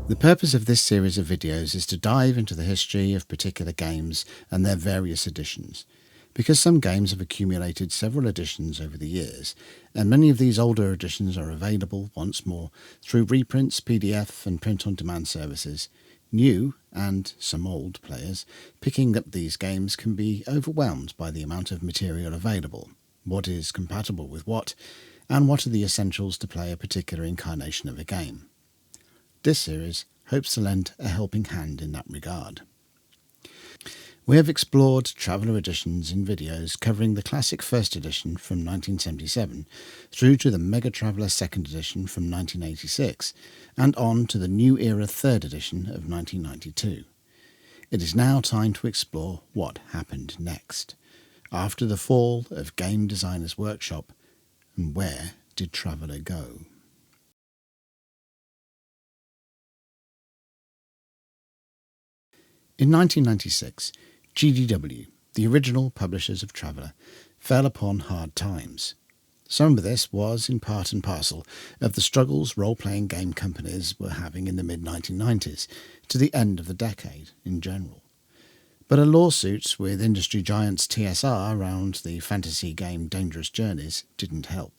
The purpose of this series of videos is to dive into the history of particular games and their various editions. Because some games have accumulated several editions over the years, and many of these older editions are available once more through reprints, PDF and print-on-demand services, new, and some old players, picking up these games can be overwhelmed by the amount of material available, what is compatible with what, and what are the essentials to play a particular incarnation of a game. This series hopes to lend a helping hand in that regard. We have explored Traveller editions in videos covering the classic first edition from 1977 through to the Mega Traveller second edition from 1986 and on to the New Era third edition of 1992. It is now time to explore what happened next, after the fall of Game Designers Workshop, and where did Traveller go? In 1996, GDW, the original publishers of Traveller, fell upon hard times. Some of this was in part and parcel of the struggles role-playing game companies were having in the mid-1990s to the end of the decade in general. But a lawsuit with industry giants TSR around the fantasy game Dangerous Journeys didn't help.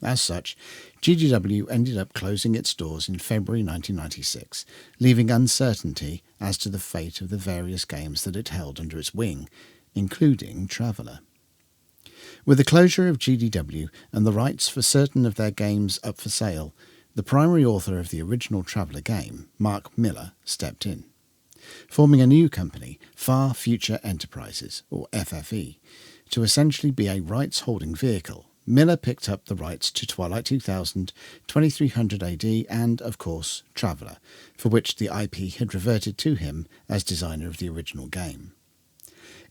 As such, GDW ended up closing its doors in February 1996, leaving uncertainty as to the fate of the various games that it held under its wing, including Traveller. With the closure of GDW and the rights for certain of their games up for sale, the primary author of the original Traveller game, Marc Miller, stepped in, forming a new company, Far Future Enterprises, or FFE, to essentially be a rights-holding vehicle. Miller picked up the rights to Twilight 2000, 2300 AD and, of course, Traveller, for which the IP had reverted to him as designer of the original game.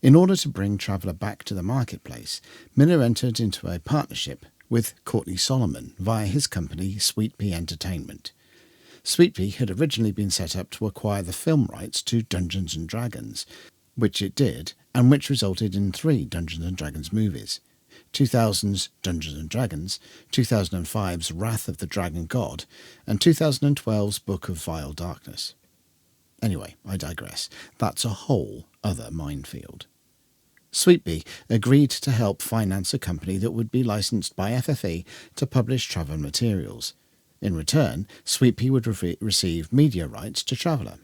In order to bring Traveller back to the marketplace, Miller entered into a partnership with Courtney Solomon via his company Sweet Pea Entertainment. Sweet Pea had originally been set up to acquire the film rights to Dungeons & Dragons, which it did, and which resulted in 3 Dungeons & Dragons movies. 2000's Dungeons & Dragons, 2005's Wrath of the Dragon God, and 2012's Book of Vile Darkness. Anyway, I digress. That's a whole other minefield. Sweet Pea agreed to help finance a company that would be licensed by FFE to publish Traveller materials. In return, Sweet Pea would receive media rights to Traveller.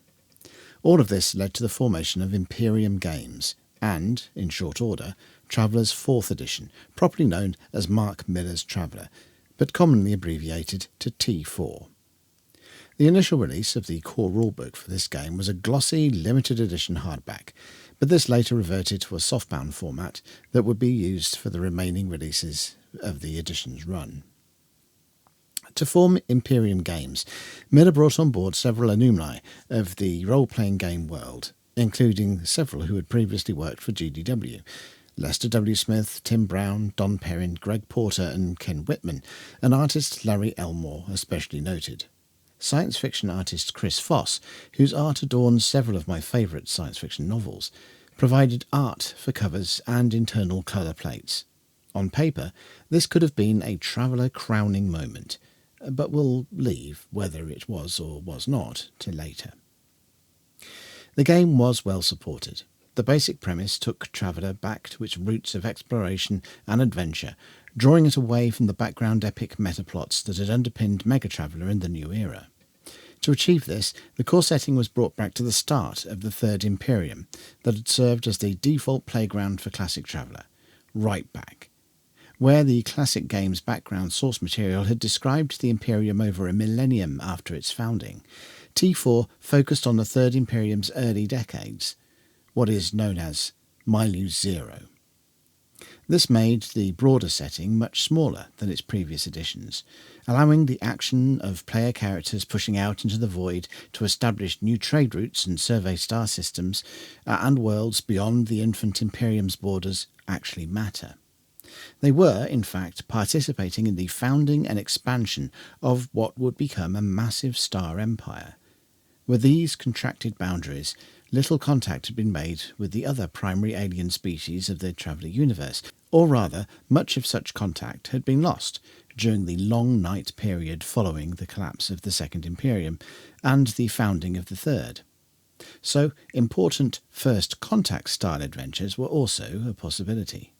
All of this led to the formation of Imperium Games and, in short order, Traveller's 4th edition, properly known as Marc Miller's Traveller, but commonly abbreviated to T4. The initial release of the core rulebook for this game was a glossy, limited edition hardback, but this later reverted to a softbound format that would be used for the remaining releases of the edition's run. To form Imperium Games, Miller brought on board several alumni of the role-playing game world, including several who had previously worked for GDW. Lester W. Smith, Tim Brown, Don Perrin, Greg Porter and Ken Whitman, and artist Larry Elmore especially noted. Science fiction artist Chris Foss, whose art adorns several of my favourite science fiction novels, provided art for covers and internal colour plates. On paper, this could have been a Traveller crowning moment, but we'll leave whether it was or was not to later. The game was well supported. The basic premise took Traveller back to its roots of exploration and adventure, drawing it away from the background epic metaplots that had underpinned Mega Traveller in the new era. To achieve this, the core setting was brought back to the start of the Third Imperium that had served as the default playground for classic Traveller, right back, where the classic game's background source material had described the Imperium over a millennium after its founding. T4 focused on the Third Imperium's early decades, what is known as Milus Zero. This made the broader setting much smaller than its previous editions, allowing the action of player characters pushing out into the void to establish new trade routes and survey star systems and worlds beyond the infant Imperium's borders actually matter. They were, in fact, participating in the founding and expansion of what would become a massive star empire. With these contracted boundaries, little contact had been made with the other primary alien species of the Traveller universe, or rather, much of such contact had been lost during the long night period following the collapse of the Second Imperium and the founding of the Third. So, important first contact style adventures were also a possibility.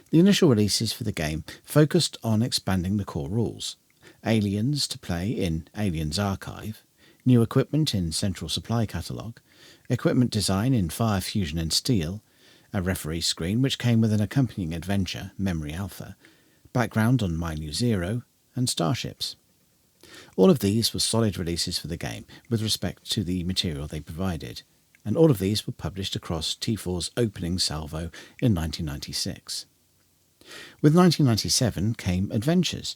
The initial releases for the game focused on expanding the core rules: aliens to play in Aliens Archive, new equipment in Central Supply Catalogue, equipment design in Fire, Fusion and Steel, a referee screen which came with an accompanying adventure, Memory Alpha, background on My New Zero, and starships. All of these were solid releases for the game with respect to the material they provided, and all of these were published across T4's opening salvo in 1996. With 1997 came Adventures.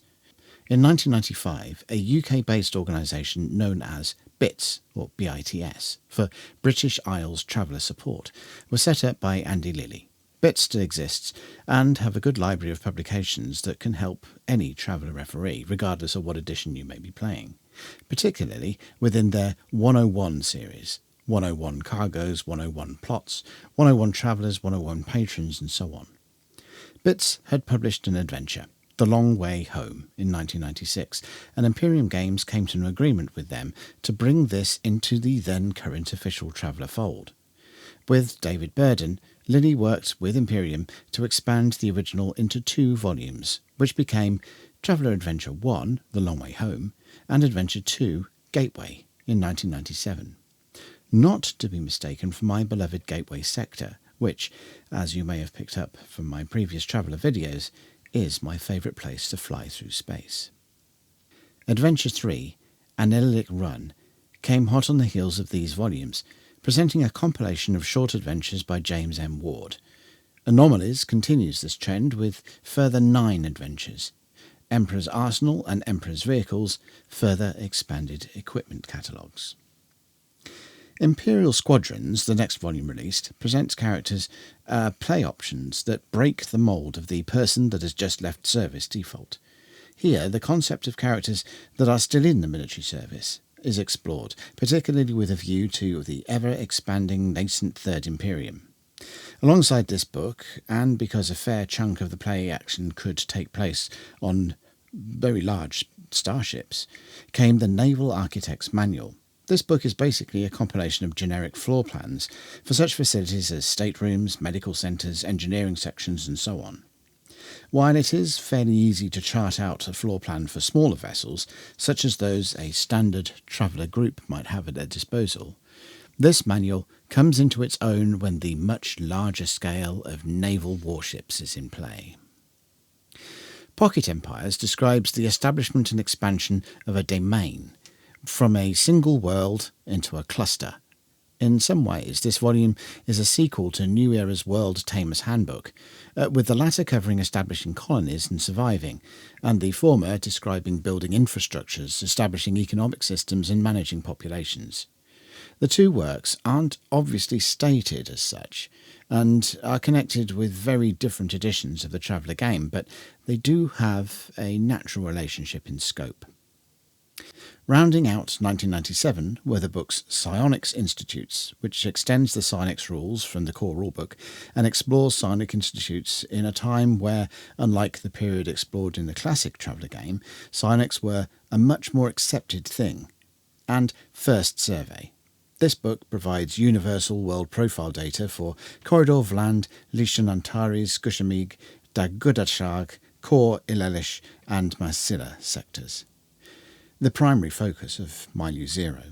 In 1995, a UK-based organisation known as BITS, or BITS, for British Isles Traveller Support, was set up by Andy Lilly. BITS still exists and have a good library of publications that can help any Traveller referee, regardless of what edition you may be playing, particularly within their 101 series: 101 Cargoes, 101 Plots, 101 Travellers, 101 Patrons, and so on. BITS had published an adventure, The Long Way Home, in 1996, and Imperium Games came to an agreement with them to bring this into the then current official Traveller fold. With David Burden, Lilly worked with Imperium to expand the original into 2 volumes, which became Traveller Adventure 1, The Long Way Home, and Adventure 2, Gateway, in 1997. Not to be mistaken for my beloved Gateway Sector, which, as you may have picked up from my previous Traveller videos, is my favourite place to fly through space. Adventure 3, An Elylic Run, came hot on the heels of these volumes, presenting a compilation of short adventures by James M. Ward. Anomalies continues this trend with further 9 adventures. Emperor's Arsenal and Emperor's Vehicles further expanded equipment catalogues. Imperial Squadrons, the next volume released, presents characters play options that break the mould of the person that has just left service default. Here, the concept of characters that are still in the military service is explored, particularly with a view to the ever-expanding nascent Third Imperium. Alongside this book, and because a fair chunk of the play action could take place on very large starships, came the Naval Architect's Manual. This book is basically a compilation of generic floor plans for such facilities as staterooms, medical centres, engineering sections, and so on. While it is fairly easy to chart out a floor plan for smaller vessels, such as those a standard Traveller group might have at their disposal, this manual comes into its own when the much larger scale of naval warships is in play. Pocket Empires describes the establishment and expansion of a domain, from a single world into a cluster. In some ways, this volume is a sequel to New Era's World Tamer's Handbook, with the latter covering establishing colonies and surviving, and the former describing building infrastructures, establishing economic systems and managing populations. The 2 works aren't obviously stated as such, and are connected with very different editions of the Traveller game, but they do have a natural relationship in scope. Rounding out 1997 were the books Psionics Institutes, which extends the Psionics rules from the core rulebook and explores Psionic Institutes in a time where, unlike the period explored in the classic Traveller game, Psionics were a much more accepted thing. And First Survey. This book provides universal world profile data for Corridor Vland, Lishan Antares, Gushamig, Dagudashag, Kor Ilelish and Masilla sectors, the primary focus of My New Zero.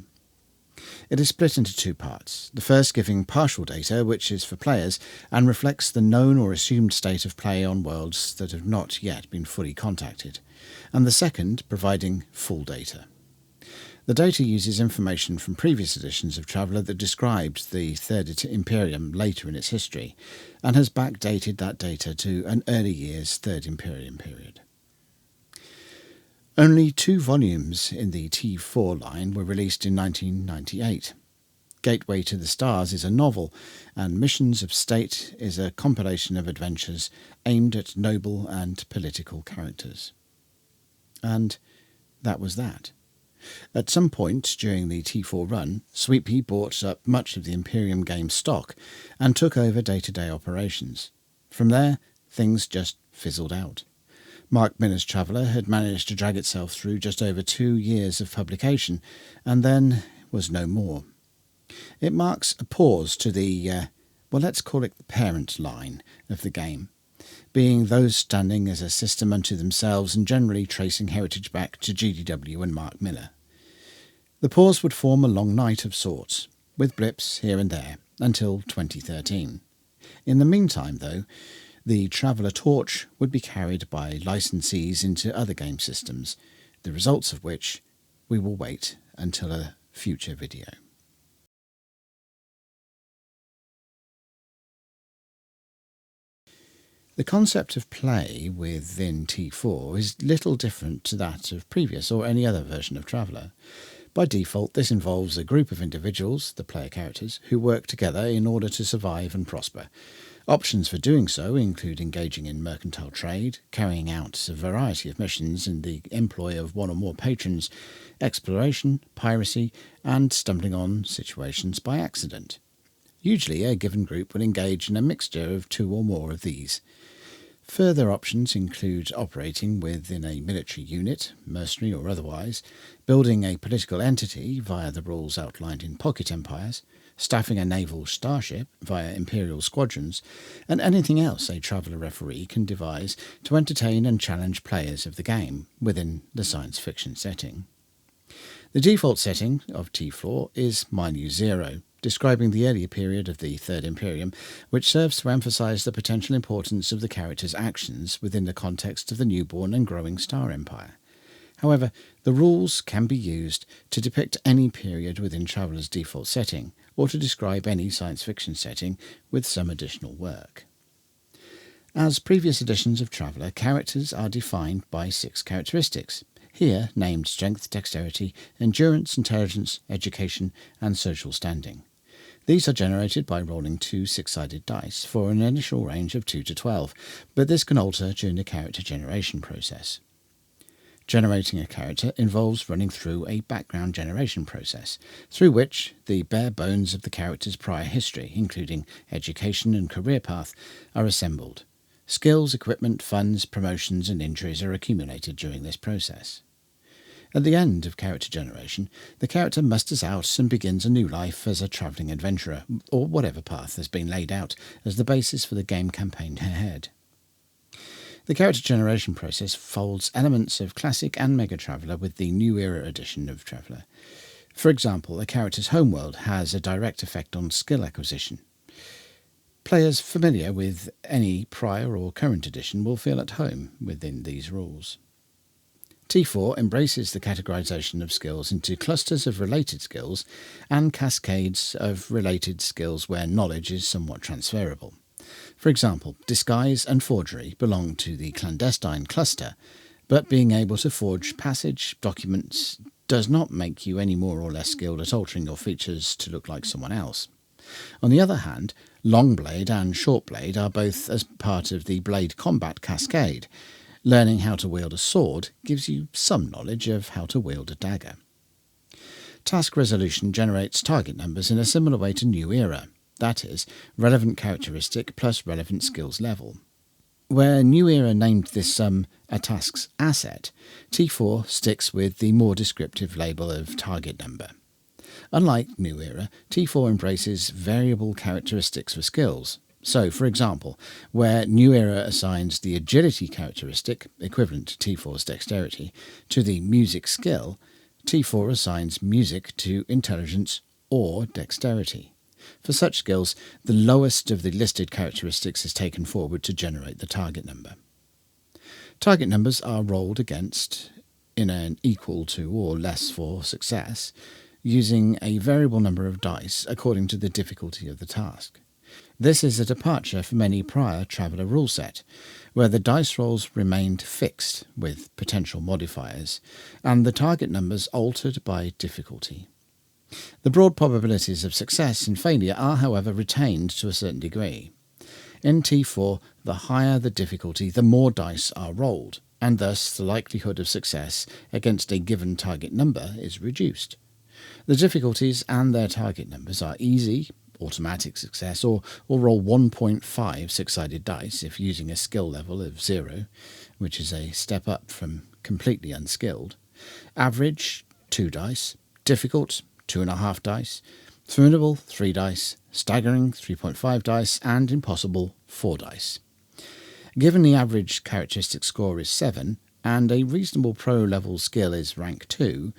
It is split into 2 parts, the first giving partial data, which is for players and reflects the known or assumed state of play on worlds that have not yet been fully contacted, and the second providing full data. The data uses information from previous editions of Traveller that described the Third Imperium later in its history, and has backdated that data to an early years Third Imperium period. Only 2 volumes in the T4 line were released in 1998. Gateway to the Stars is a novel, and Missions of State is a compilation of adventures aimed at noble and political characters. And that was that. At some point during the T4 run, Sweet Pea bought up much of the Imperium Games stock and took over day-to-day operations. From there, things just fizzled out. Marc Miller's Traveller had managed to drag itself through just over 2 years of publication, and then was no more. It marks a pause to the, let's call it the parent line of the game, being those standing as a system unto themselves and generally tracing heritage back to GDW and Marc Miller. The pause would form a long night of sorts, with blips here and there, until 2013. In the meantime, though, the Traveller torch would be carried by licensees into other game systems, the results of which we will wait until a future video. The concept of play within T4 is little different to that of previous or any other version of Traveller. By default, this involves a group of individuals, the player characters, who work together in order to survive and prosper. Options for doing so include engaging in mercantile trade, carrying out a variety of missions in the employ of one or more patrons, exploration, piracy, and stumbling on situations by accident. Usually, a given group will engage in a mixture of 2 or more of these. Further options include operating within a military unit, mercenary or otherwise, building a political entity via the rules outlined in Pocket Empires, staffing a naval starship via Imperial squadrons, and anything else a Traveller referee can devise to entertain and challenge players of the game within the science fiction setting. The default setting of T4 is -0, describing the earlier period of the Third Imperium, which serves to emphasise the potential importance of the character's actions within the context of the newborn and growing Star Empire. However, the rules can be used to depict any period within Traveller's default setting, or to describe any science fiction setting with some additional work. As previous editions of Traveller, characters are defined by 6 characteristics, here named Strength, Dexterity, Endurance, Intelligence, Education, and Social Standing. These are generated by rolling 2 6-sided dice for an initial range of 2 to 12, but this can alter during the character generation process. Generating a character involves running through a background generation process, through which the bare bones of the character's prior history, including education and career path, are assembled. Skills, equipment, funds, promotions, and injuries are accumulated during this process. At the end of character generation, the character musters out and begins a new life as a travelling adventurer, or whatever path has been laid out as the basis for the game campaign ahead. The character generation process folds elements of Classic and Mega Traveller with the New Era edition of Traveller. For example, a character's homeworld has a direct effect on skill acquisition. Players familiar with any prior or current edition will feel at home within these rules. T4 embraces the categorization of skills into clusters of related skills and cascades of related skills where knowledge is somewhat transferable. For example, disguise and forgery belong to the clandestine cluster, but being able to forge passage documents does not make you any more or less skilled at altering your features to look like someone else. On the other hand, Longblade and Shortblade are both as part of the Blade Combat Cascade. Learning how to wield a sword gives you some knowledge of how to wield a dagger. Task resolution generates target numbers in a similar way to New Era, that is, relevant characteristic plus relevant skills level. Where New Era named this a task's asset, T4 sticks with the more descriptive label of target number. Unlike New Era, T4 embraces variable characteristics for skills. So, for example, where New Era assigns the agility characteristic, equivalent to T4's dexterity, to the music skill, T4 assigns music to intelligence or dexterity. For such skills, the lowest of the listed characteristics is taken forward to generate the target number. Target numbers are rolled against in an equal to or less for success, using a variable number of dice according to the difficulty of the task. This is a departure from any prior Traveller rule set, where the dice rolls remained fixed with potential modifiers, and the target numbers altered by difficulty. The broad probabilities of success and failure are, however, retained to a certain degree. In T4, the higher the difficulty, the more dice are rolled. and thus the likelihood of success against a given target number is reduced. The difficulties and their target numbers are easy, automatic success, or roll 1.5 six-sided dice if using a skill level of 0, which is a step up from completely unskilled. Average, 2 dice. Difficult, 2.5 dice. Formidable, 3 dice. Staggering, 3.5 dice. And impossible, 4 dice. Given the average characteristic score is 7, and a reasonable pro-level skill is rank 2,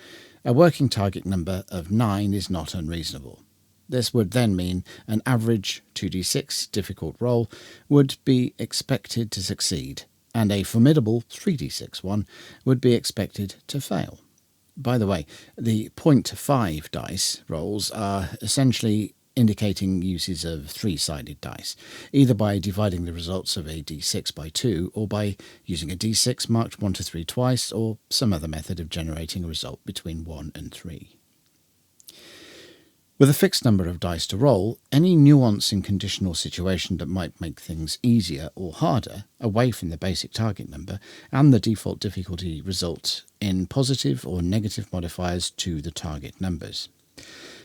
a working target number of 9 is not unreasonable. This would then mean an average 2d6 difficult roll would be expected to succeed, and a formidable 3d6 one would be expected to fail. By the way, the 0.5 dice rolls are essentially indicating uses of 3-sided dice, either by dividing the results of a d6 by 2 or by using a d6 marked 1 to 3 twice, or some other method of generating a result between 1 and 3. With a fixed number of dice to roll, any nuance in conditional situation that might make things easier or harder away from the basic target number and the default difficulty result in positive or negative modifiers to the target numbers.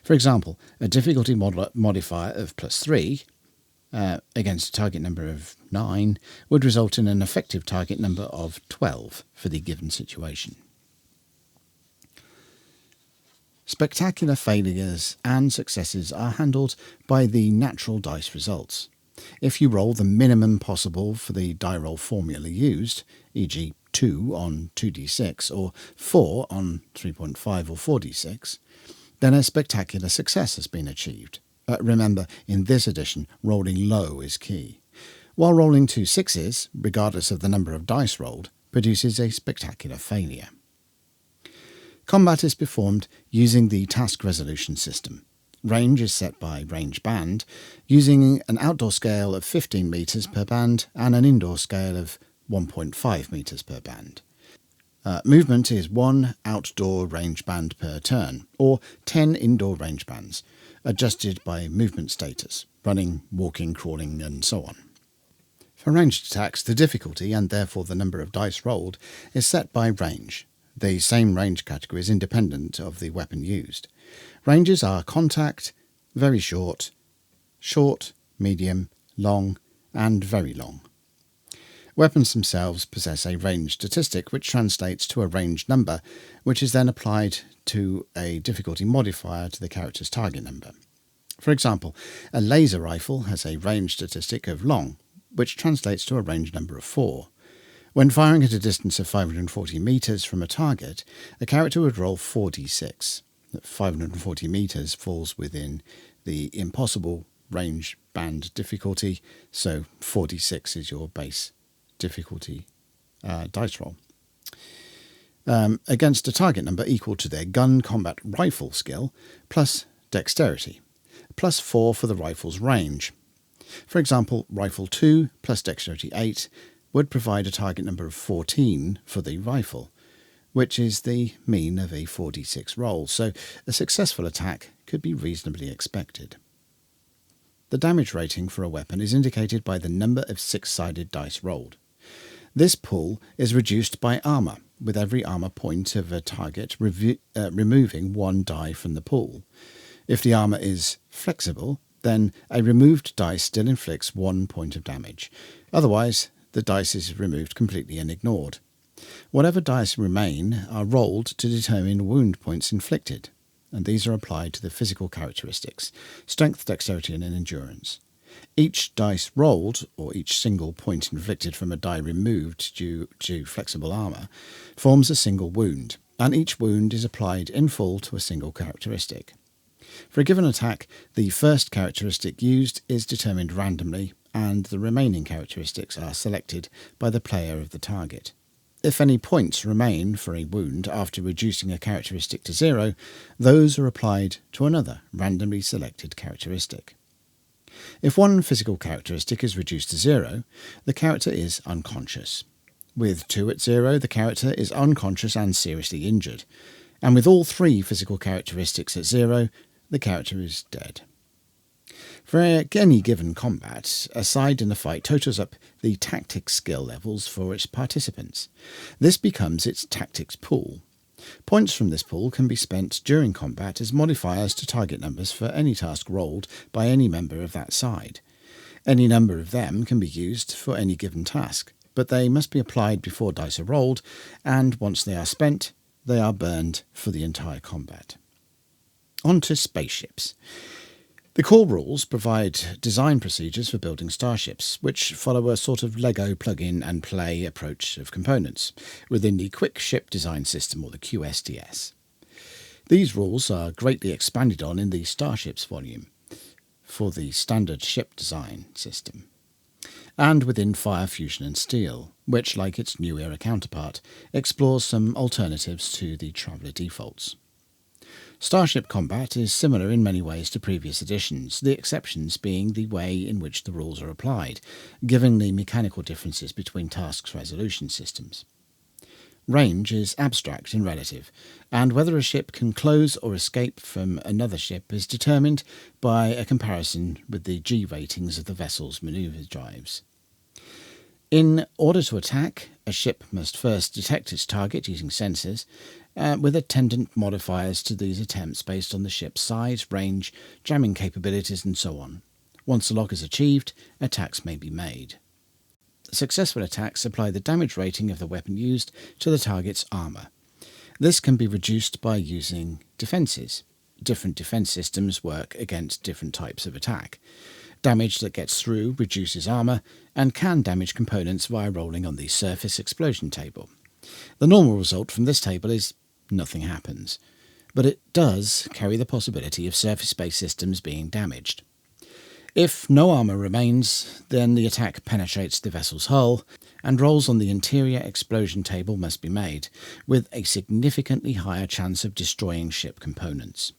For example, a difficulty modifier of +3 against a target number of 9 would result in an effective target number of 12 for the given situation. Spectacular failures and successes are handled by the natural dice results. If you roll the minimum possible for the die roll formula used, e.g. 2 on 2d6 or 4 on 3.5 or 4d6, then a spectacular success has been achieved. Remember, in this edition, rolling low is key. While rolling 2 6s, regardless of the number of dice rolled, produces a spectacular failure. Combat is performed using the task resolution system. Range is set by range band, using an outdoor scale of 15 metres per band and an indoor scale of 1.5 metres per band. Movement is 1 outdoor range band per turn, or 10 indoor range bands, adjusted by movement status, running, walking, crawling, and so on. For ranged attacks, the difficulty, and therefore the number of dice rolled, is set by range. The same range category is independent of the weapon used. Ranges are contact, very short, short, medium, long, and very long. Weapons themselves possess a range statistic which translates to a range number, which is then applied to a difficulty modifier to the character's target number. For example, a laser rifle has a range statistic of long, which translates to a range number of 4. When firing at a distance of 540 metres from a target, a character would roll 4d6. 540 metres falls within the impossible range band difficulty, so 4d6 is your base difficulty dice roll. Against a target number equal to their gun combat rifle skill, plus dexterity, plus 4 for the rifle's range. For example, rifle 2 plus dexterity 8 would provide a target number of 14 for the rifle, which is the mean of a 4d6 roll, so a successful attack could be reasonably expected. The damage rating for a weapon is indicated by the number of 6-sided dice rolled. This pool is reduced by armour, with every armour point of a target removing 1 die from the pool. If the armour is flexible, then a removed dice still inflicts 1 point of damage. Otherwise, the dice is removed completely and ignored. Whatever dice remain are rolled to determine wound points inflicted, and these are applied to the physical characteristics, strength, dexterity, and endurance. Each dice rolled, or each single point inflicted from a die removed due to flexible armour, forms a single wound, and each wound is applied in full to a single characteristic. For a given attack, the first characteristic used is determined randomly, and the remaining characteristics are selected by the player of the target. If any points remain for a wound after reducing a characteristic to 0, those are applied to another randomly selected characteristic. If one physical characteristic is reduced to 0, the character is unconscious. With 2 at 0, the character is unconscious and seriously injured, and with all 3 physical characteristics at 0, the character is dead. For any given combat, a side in a fight totals up the tactics skill levels for its participants. This becomes its tactics pool. Points from this pool can be spent during combat as modifiers to target numbers for any task rolled by any member of that side. Any number of them can be used for any given task, but they must be applied before dice are rolled, and once they are spent, they are burned for the entire combat. On to spaceships. The core rules provide design procedures for building starships, which follow a sort of Lego plug-in and play approach of components within the Quick Ship Design System, or the QSDS. These rules are greatly expanded on in the Starships volume for the standard ship design system, and within Fire, Fusion and Steel, which, like its new era counterpart, explores some alternatives to the Traveller defaults. Starship combat is similar in many ways to previous editions, the exceptions being the way in which the rules are applied, given the mechanical differences between tasks resolution systems. Range is abstract and relative, and whether a ship can close or escape from another ship is determined by a comparison with the G ratings of the vessel's manoeuvre drives. In order to attack, a ship must first detect its target using sensors, with attendant modifiers to these attempts based on the ship's size, range, jamming capabilities and so on. Once the lock is achieved, attacks may be made. Successful attacks apply the damage rating of the weapon used to the target's armour. This can be reduced by using defences. Different defence systems work against different types of attack. Damage that gets through reduces armour and can damage components via rolling on the surface explosion table. The normal result from this table is nothing happens, but it does carry the possibility of surface-based systems being damaged. If no armour remains, then the attack penetrates the vessel's hull, and rolls on the interior explosion table must be made, with a significantly higher chance of destroying ship components.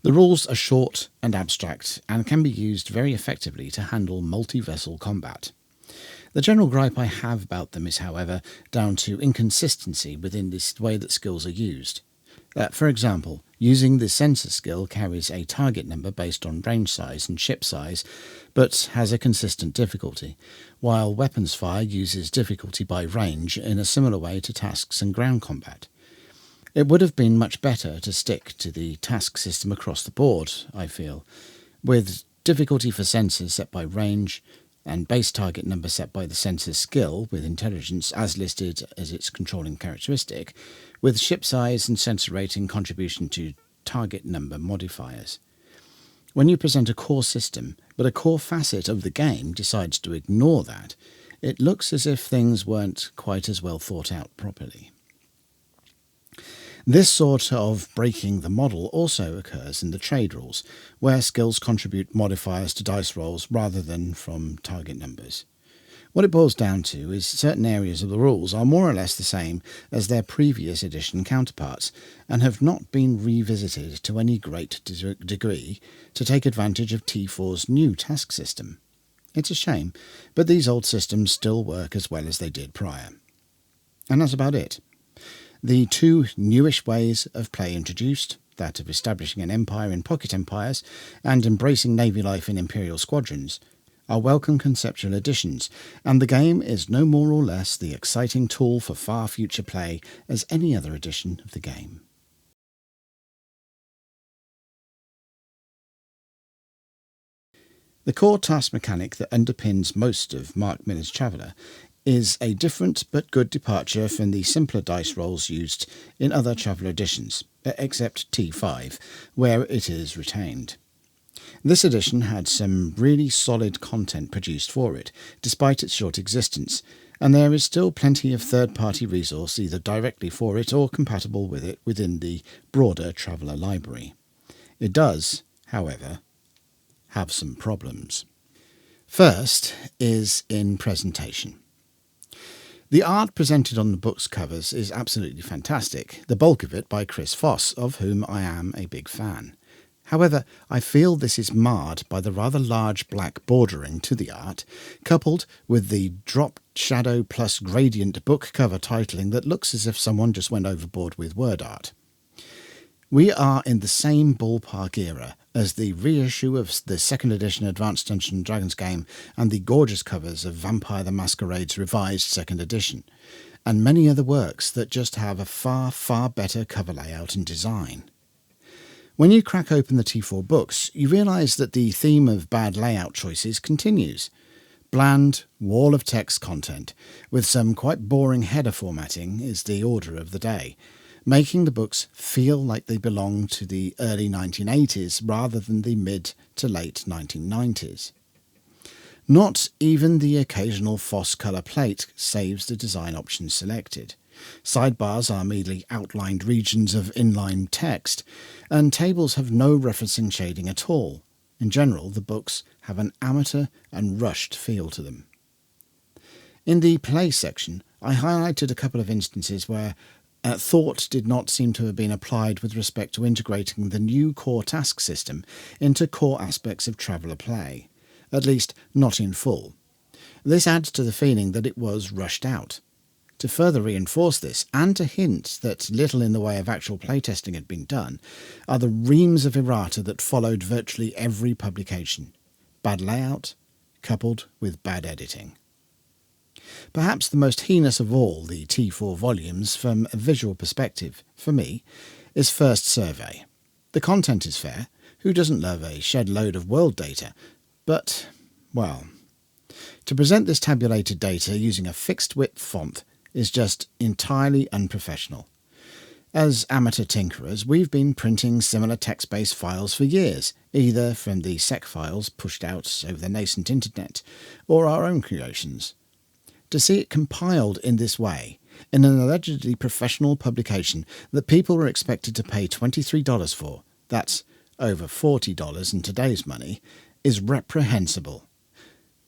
The rules are short and abstract, and can be used very effectively to handle multi-vessel combat. The general gripe I have about them is, however, down to inconsistency within the way that skills are used. For example, using the sensor skill carries a target number based on range size and ship size, but has a consistent difficulty, while weapons fire uses difficulty by range in a similar way to tasks and ground combat. It would have been much better to stick to the task system across the board, I feel, with difficulty for sensors set by range, and base target number set by the sensor's skill with intelligence as listed as its controlling characteristic, with ship size and sensor rating contribution to target number modifiers. When you present a core system, but a core facet of the game decides to ignore that, it looks as if things weren't quite as well thought out properly. This sort of breaking the model also occurs in the trade rules, where skills contribute modifiers to dice rolls rather than from target numbers. What it boils down to is certain areas of the rules are more or less the same as their previous edition counterparts, and have not been revisited to any great degree to take advantage of T4's new task system. It's a shame, but these old systems still work as well as they did prior. And that's about it. The two newish ways of play introduced, that of establishing an empire in pocket empires and embracing navy life in imperial squadrons, are welcome conceptual additions, and the game is no more or less the exciting tool for far future play as any other edition of the game. The core task mechanic that underpins most of Marc Miller's Traveller is a different but good departure from the simpler dice rolls used in other Traveller editions, except T5, where it is retained. This edition had some really solid content produced for it, despite its short existence, and there is still plenty of third-party resource either directly for it or compatible with it within the broader Traveller library. It does, however, have some problems. First is in presentation. The art presented on the book's covers is absolutely fantastic, the bulk of it by Chris Foss, of whom I am a big fan. However, I feel this is marred by the rather large black bordering to the art, coupled with the drop shadow plus gradient book cover titling that looks as if someone just went overboard with word art. We are in the same ballpark era as the reissue of the second edition Advanced Dungeons & Dragons game and the gorgeous covers of Vampire the Masquerade's revised second edition, and many other works that just have a far, far better cover layout and design. When you crack open the T4 books, you realise that the theme of bad layout choices continues. Bland, wall of text content, with some quite boring header formatting, is the order of the day, making the books feel like they belong to the early 1980s rather than the mid to late 1990s. Not even the occasional Foss colour plate saves the design options selected. Sidebars are merely outlined regions of inline text, and tables have no referencing shading at all. In general, the books have an amateur and rushed feel to them. In the play section, I highlighted a couple of instances where thought did not seem to have been applied with respect to integrating the new core task system into core aspects of Traveller play, at least not in full. This adds to the feeling that it was rushed out. To further reinforce this, and to hint that little in the way of actual playtesting had been done, are the reams of errata that followed virtually every publication. Bad layout, coupled with bad editing. Perhaps the most heinous of all the T4 volumes from a visual perspective, for me, is First Survey. The content is fair. Who doesn't love a shed load of world data? But, well, to present this tabulated data using a fixed width font is just entirely unprofessional. As amateur tinkerers, we've been printing similar text-based files for years, either from the SEC files pushed out over the nascent internet, or our own creations. To see it compiled in this way, in an allegedly professional publication that people were expected to pay $23 for, that's over $40 in today's money, is reprehensible.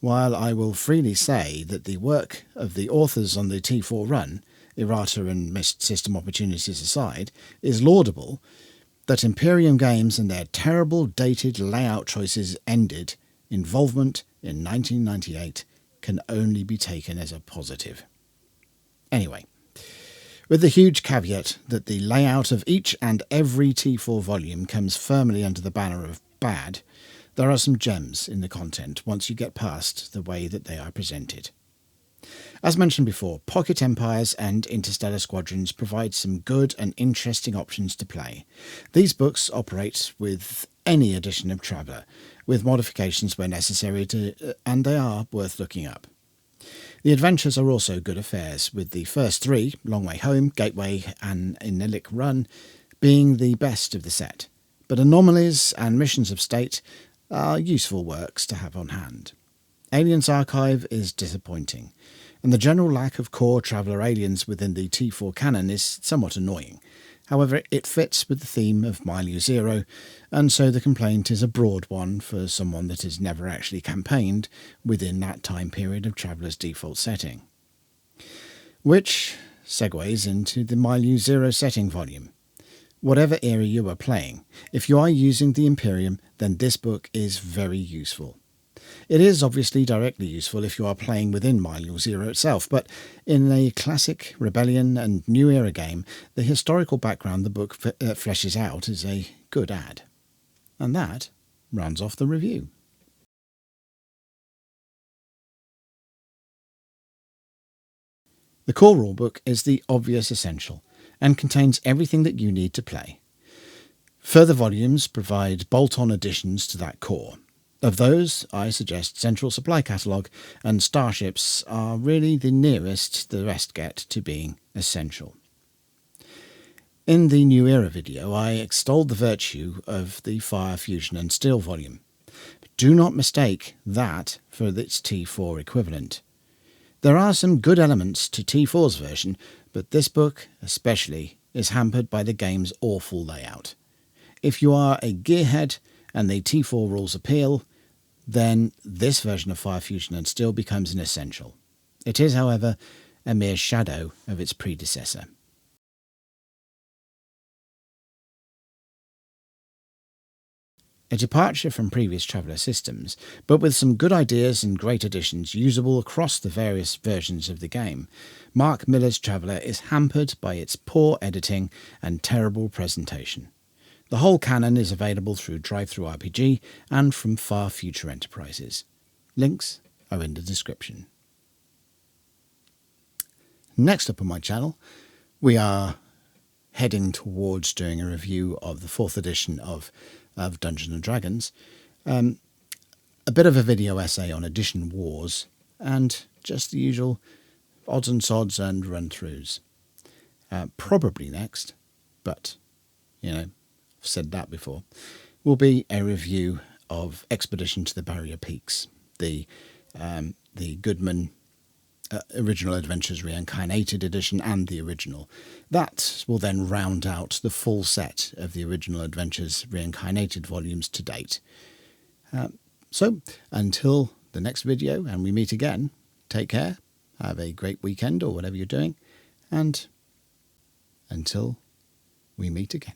While I will freely say that the work of the authors on the T4 run, errata and missed system opportunities aside, is laudable, that Imperium Games and their terrible dated layout choices ended involvement in 1998 can only be taken as a positive. Anyway, with the huge caveat that the layout of each and every T4 volume comes firmly under the banner of bad, there are some gems in the content once you get past the way that they are presented. As mentioned before, Pocket Empires and Interstellar Squadrons provide some good and interesting options to play. These books operate with any edition of Traveller, with modifications where necessary, and they are worth looking up. The adventures are also good affairs, with the first three, Long Way Home, Gateway and Inilic Run, being the best of the set, but Anomalies and Missions of State are useful works to have on hand. Aliens Archive is disappointing, and the general lack of core Traveller aliens within the T4 canon is somewhat annoying. However, it fits with the theme of Milieu Zero, and so the complaint is a broad one for someone that has never actually campaigned within that time period of Traveller's default setting. Which segues into the Milieu Zero setting volume. Whatever era you are playing, if you are using the Imperium, then this book is very useful. It is obviously directly useful if you are playing within Milieu Zero itself, but in a classic Rebellion and New Era game, the historical background the book fleshes out is a good add. And that rounds off the review. The core rulebook is the obvious essential, and contains everything that you need to play. Further volumes provide bolt-on additions to that core. Of those, I suggest Central Supply Catalogue and Starships are really the nearest the rest get to being essential. In the New Era video, I extolled the virtue of the Fire, Fusion and Steel volume. Do not mistake that for its T4 equivalent. There are some good elements to T4's version, but this book, especially, is hampered by the game's awful layout. If you are a gearhead and the T4 rules appeal, then this version of Fire, Fusion and Steel becomes an essential. It is, however, a mere shadow of its predecessor. A departure from previous Traveller systems, but with some good ideas and great additions usable across the various versions of the game, Marc Miller's Traveller is hampered by its poor editing and terrible presentation. The whole canon is available through DriveThruRPG and from Far Future Enterprises. Links are in the description. Next up on my channel, we are heading towards doing a review of the 4th edition of Dungeons & Dragons. A bit of a video essay on Edition Wars, and just the usual odds and sods and run-throughs. Probably next, but, I've said that before, will be a review of Expedition to the Barrier Peaks, the Goodman Original Adventures Reincarnated edition and the original. That will then round out the full set of the Original Adventures Reincarnated volumes to date. So, until the next video and we meet again, take care, have a great weekend or whatever you're doing, and until we meet again.